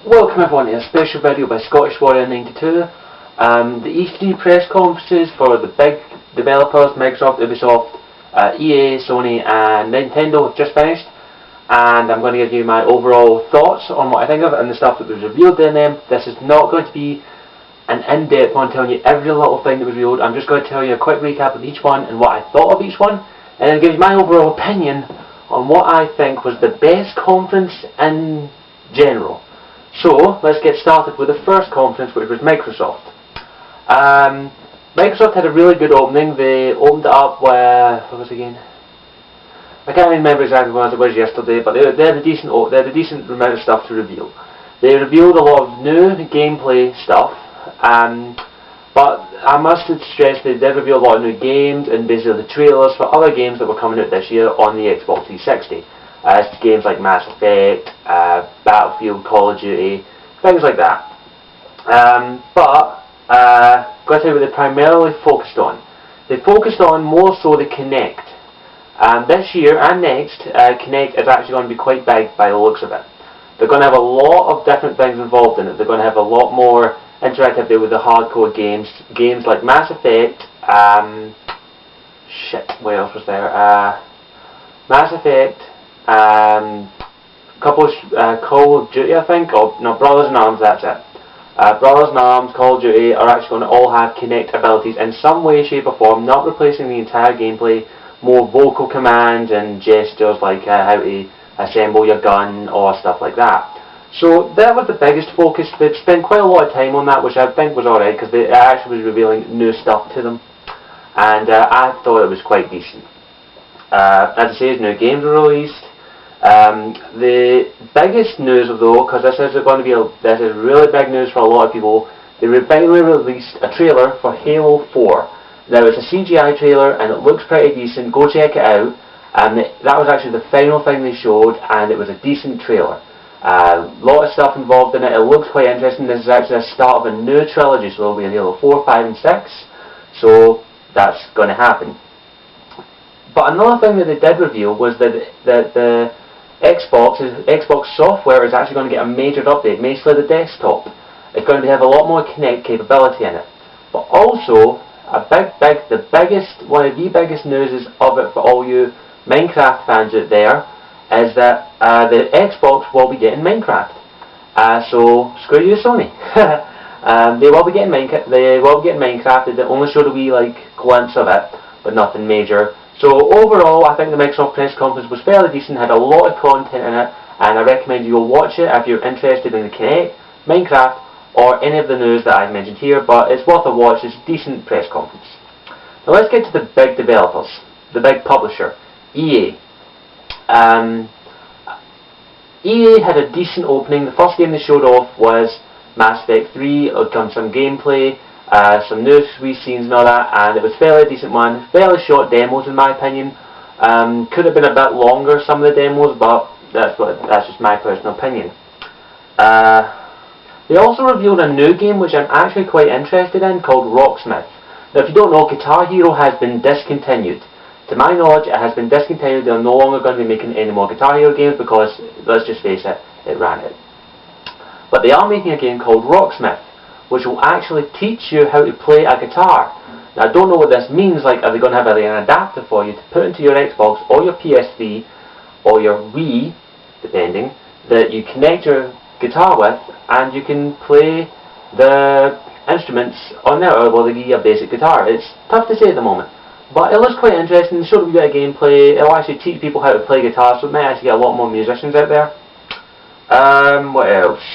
Welcome everyone to a special video by Scottish Warrior 92. The E3 press conferences for the big developers, Microsoft, Ubisoft, EA, Sony and Nintendo have just finished, and I'm going to give you my overall thoughts on what I think of it and the stuff that was revealed in them. This is not going to be an in-depth one telling you every little thing that was revealed. I'm just going to tell you a quick recap of each one and what I thought of each one, and then give you my overall opinion on what I think was the best conference in general. So, let's get started with the first conference, which was Microsoft. Microsoft had a really good opening. They opened it up with, what was it again? I can't remember exactly what it was yesterday, but they had a decent amount of stuff to reveal. They revealed a lot of new gameplay stuff, but I must stress they did reveal a lot of new games and basically the trailers for other games that were coming out this year on the Xbox 360. Games like Mass Effect, Battlefield, Call of Duty, things like that. Got to tell you what they primarily focused on. They focused on more so the Kinect. This year and next, Kinect is actually going to be quite big by the looks of it. They're going to have a lot of different things involved in it. They're going to have a lot more interactivity with the hardcore games. Games like Mass Effect, what else was there? Mass Effect, a couple of Call of Duty, I think, or no, Brothers in Arms, that's it. Brothers in Arms, Call of Duty are actually going to all have Kinect abilities in some way, shape or form, not replacing the entire gameplay, more vocal commands and gestures like how to assemble your gun or stuff like that. So that was the biggest focus. They've spent quite a lot of time on that, which I think was alright, because it actually was revealing new stuff to them, and I thought it was quite decent. As I say, new games were released. The biggest news though, because this is really big news for a lot of people, they finally released a trailer for Halo 4. Now it's a CGI trailer and it looks pretty decent. Go check it out. That was actually the final thing they showed, and it was a decent trailer. A lot of stuff involved in it. It looks quite interesting. This is actually the start of a new trilogy, so there will be a Halo 4, 5 and 6. So that's going to happen. But another thing that they did reveal was that the Xbox software is actually going to get a major update, mainly the desktop. It's going to have a lot more Kinect capability in it. But also, one of the biggest news of it for all you Minecraft fans out there is that the Xbox will be getting Minecraft. So screw you, Sony. They will be getting Minecraft. They only showed a wee glimpse of it, but nothing major. So overall, I think the Microsoft press conference was fairly decent, had a lot of content in it, and I recommend you go watch it if you're interested in the Kinect, Minecraft, or any of the news that I've mentioned here, but it's worth a watch. It's a decent press conference. Now let's get to the big developers, the big publisher, EA. EA had a decent opening. The first game they showed off was Mass Effect 3, some gameplay, some new wee scenes and all that, and it was a fairly decent one. Fairly short demos in my opinion. Could have been a bit longer, some of the demos, but that's just my personal opinion. They also revealed a new game which I'm actually quite interested in, called Rocksmith. Now if you don't know, Guitar Hero has been discontinued. To my knowledge, it has been discontinued. They're no longer going to be making any more Guitar Hero games because, let's just face it, it ran out. But they are making a game called Rocksmith, which will actually teach you how to play a guitar. Now I don't know what this means, are they going to have an adapter for you to put into your Xbox or your PS3 or your Wii, depending, that you connect your guitar with, and you can play the instruments on there, or they give you a basic guitar. It's tough to say at the moment, but it looks quite interesting. Showed a bit of gameplay. It'll actually teach people how to play guitar, so it might actually get a lot more musicians out there. What else?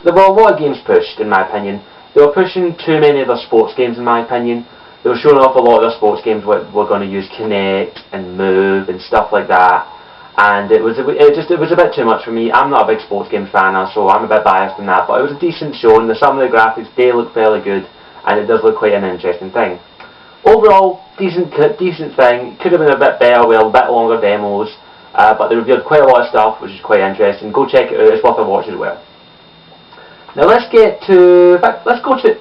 There were a lot of games pushed, in my opinion. They were pushing too many of their sports games, in my opinion. They were showing off a lot of their sports games were going to use Kinect and Move and stuff like that. And it was a bit too much for me. I'm not a big sports game fan, so I'm a bit biased in that. But it was a decent show, and some of the graphics, they look fairly good, and it does look quite an interesting thing. Overall, decent thing. Could have been a bit better with a bit longer demos, but they revealed quite a lot of stuff, which is quite interesting. Go check it out. It's worth a watch as well. Now let's go to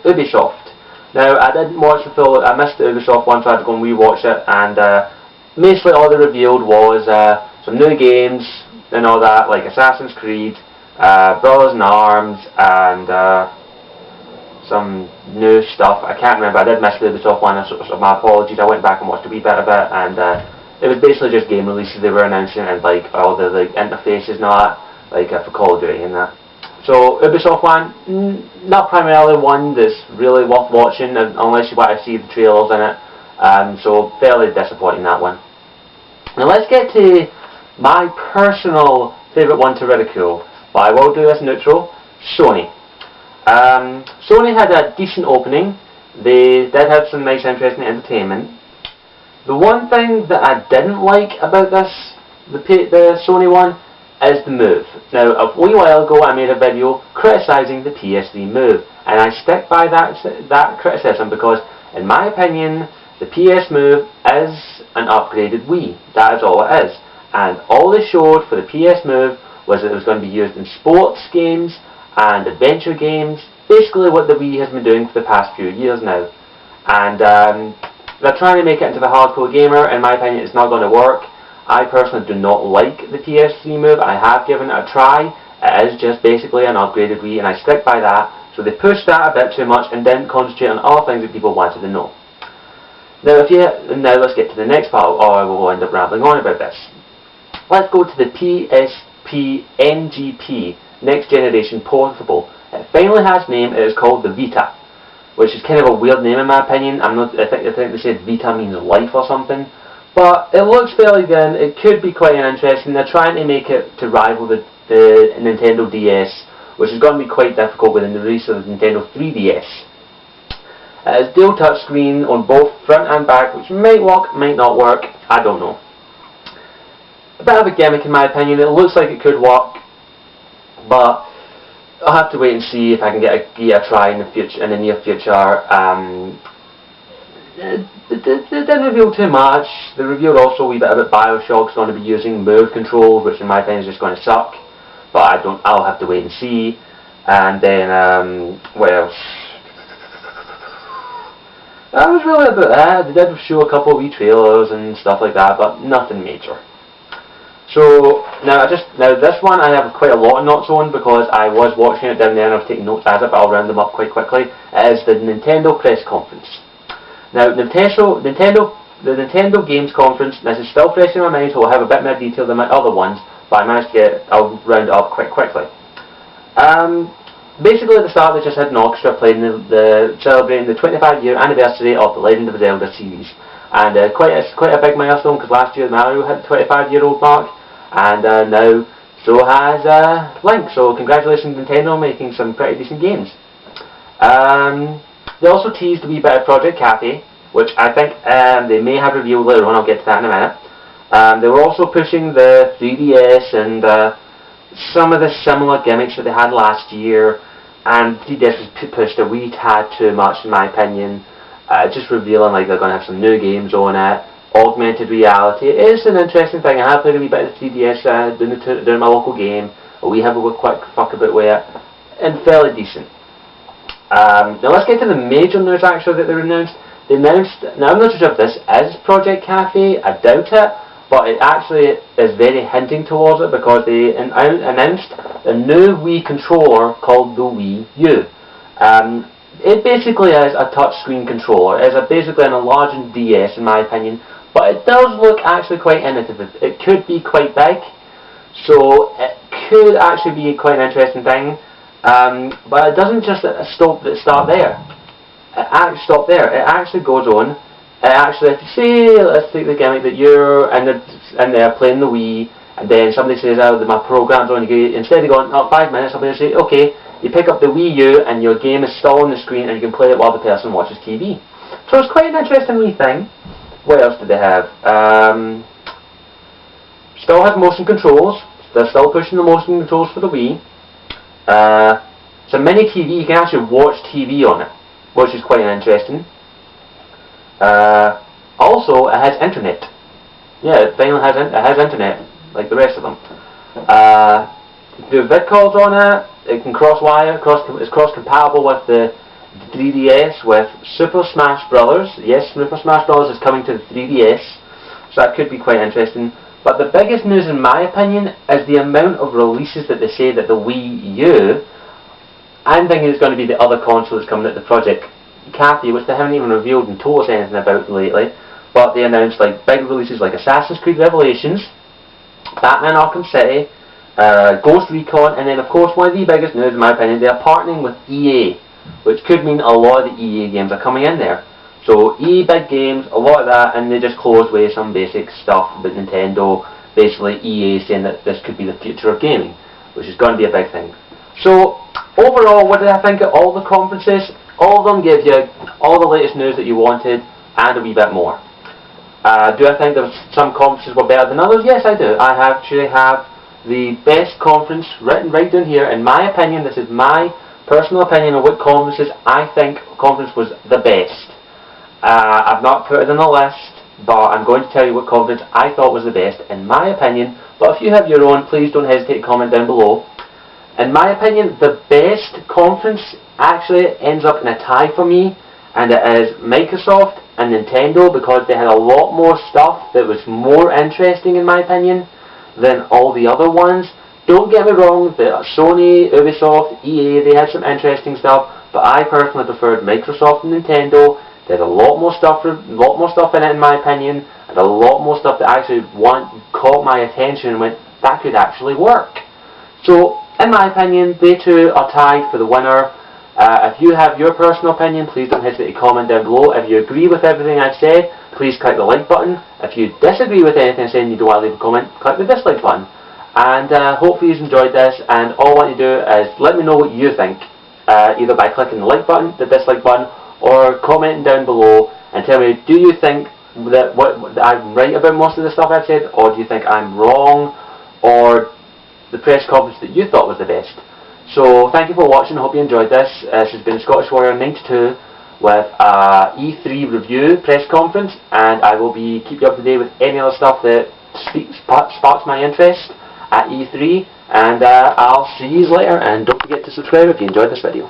Ubisoft. Now I didn't watch the full. I missed the Ubisoft one, so I had to go and rewatch it, and basically all they revealed was some new games and all that, like Assassin's Creed, Brothers in Arms, and some new stuff. I can't remember. I did miss the Ubisoft one, so my apologies. I went back and watched a wee bit of it, and it was basically just game releases they were announcing, and like all the interfaces and all that, like for Call of Duty and that. So Ubisoft one, not primarily one that's really worth watching unless you want to see the trailers in it. So fairly disappointing, that one. Now let's get to my personal favourite one to ridicule, but I will do this neutral. Sony. Sony had a decent opening. They did have some nice, interesting entertainment. The one thing that I didn't like about this, the Sony one, is the Move. Now, a wee while ago I made a video criticising the PS3 Move, and I stick by that criticism because, in my opinion, the PS Move is an upgraded Wii. That is all it is. And all they showed for the PS Move was that it was going to be used in sports games and adventure games, basically what the Wii has been doing for the past few years now. And they're trying to make it into the hardcore gamer. In my opinion, it's not going to work. I personally do not like the PS3 Move. I have given it a try. It is just basically an upgraded Wii, and I stick by that. So they pushed that a bit too much and didn't concentrate on other things that people wanted to know. Now, now let's get to the next part, or I will end up rambling on about this. Let's go to the PSP NGP, Next Generation Portable. It finally has a name. It is called the Vita, which is kind of a weird name in my opinion. I think they said Vita means life or something. But it looks fairly good. It could be quite interesting. They're trying to make it to rival the Nintendo DS, which is going to be quite difficult within the release of the Nintendo 3DS. It has dual touchscreen on both front and back, which might work, might not work. I don't know. A bit of a gimmick in my opinion. It looks like it could work, but I'll have to wait and see if I can get a try in the near future. They didn't reveal too much. They revealed also a wee bit about Bioshock's going to be using move controls, which in my opinion is just going to suck. But I'll have to wait and see. And then what else? That was really about that. They did show a couple of wee trailers and stuff like that, but nothing major. So now this one I have quite a lot of notes on because I was watching it down there and I was taking notes as it, but I'll round them up quite quickly. It is the Nintendo press conference. Now, the Nintendo Games Conference, this is still fresh in my mind, so I'll have a bit more detail than my other ones, but I'll round it up quite quickly. Basically, at the start, they just had an orchestra playing celebrating the 25-year anniversary of the Legend of Zelda series, and quite a big milestone because last year Mario hit the 25-year-old mark, and now so has Link. So congratulations, Nintendo, making some pretty decent games. They also teased a wee bit of Project Cathy, which I think they may have revealed later on. I'll get to that in a minute. They were also pushing the 3DS and some of the similar gimmicks that they had last year, and 3DS was pushed a wee tad too much in my opinion. Just revealing like they're going to have some new games on it, augmented reality. It is an interesting thing. I have played a wee bit of the 3DS doing my local game. We have a quick fuck about with it, and fairly decent. Now let's get to the major news actually that they announced. Now I'm not sure if this is Project Cathy, I doubt it, but it actually is very hinting towards it because they announced a new Wii controller called the Wii U. It basically is a touchscreen controller. It is basically an enlarged DS in my opinion, but it does look actually quite innovative. It could be quite big, so it could actually be quite an interesting thing. But it doesn't just start there. It actually goes on. It actually, if you say, let's take the gimmick that you're in there playing the Wii, and then somebody says, "Oh, my program's on," instead of going, "Oh, 5 minutes," somebody will say, "Okay," you pick up the Wii U, and your game is still on the screen, and you can play it while the person watches TV. So it's quite an interesting wee thing. What else did they have? Still has motion controls. They're still pushing the motion controls for the Wii. So mini TV, you can actually watch TV on it, which is quite interesting. Also, it has internet. Yeah, it finally has internet, like the rest of them. Do vid calls on it. It can cross wire. It's cross compatible with the 3DS with Super Smash Bros. Yes, Super Smash Bros. Is coming to the 3DS. so that could be quite interesting. But the biggest news in my opinion is the amount of releases that they say that the Wii U, I'm thinking it's going to be the other console that's coming out, the Project Cathy, which they haven't even revealed and told us anything about lately, but they announced like big releases like Assassin's Creed Revelations, Batman Arkham City, Ghost Recon, and then of course one of the biggest news in my opinion, they are partnering with EA, which could mean a lot of the EA games are coming in there. So EA big games, a lot of that, and they just closed away some basic stuff with Nintendo, basically EA saying that this could be the future of gaming, which is going to be a big thing. So overall, what did I think of all the conferences? All of them gave you all the latest news that you wanted and a wee bit more. Do I think that some conferences were better than others? Yes, I do. I actually have the best conference written right down here. In my opinion, this is my personal opinion of what conferences I think conference was the best. I've not put it on the list, but I'm going to tell you what conference I thought was the best, in my opinion. But if you have your own, please don't hesitate to comment down below. In my opinion, the best conference actually ends up in a tie for me, and it is Microsoft and Nintendo, because they had a lot more stuff that was more interesting in my opinion than all the other ones. Don't get me wrong, Sony, Ubisoft, EA, they had some interesting stuff, but I personally preferred Microsoft and Nintendo. They had a lot more stuff in it in my opinion, and a lot more stuff that actually caught my attention and went, that could actually work. So, in my opinion, they two are tied for the winner. If you have your personal opinion, please don't hesitate to comment down below. If you agree with everything I've said, please click the like button. If you disagree with anything I'm saying and you don't want to leave a comment, click the dislike button. And hopefully you've enjoyed this, and all I want you to do is let me know what you think, either by clicking the like button, the dislike button, or commenting down below and tell me, do you think that I'm right about most of the stuff I've said, or do you think I'm wrong, or the press conference that you thought was the best? So thank you for watching. I hope you enjoyed this. This has been Scottish Warrior 92 with E3 review press conference, and I will be keep you up to date with any other stuff that sparks my interest at E3, and I'll see you later, and don't forget to subscribe if you enjoyed this video.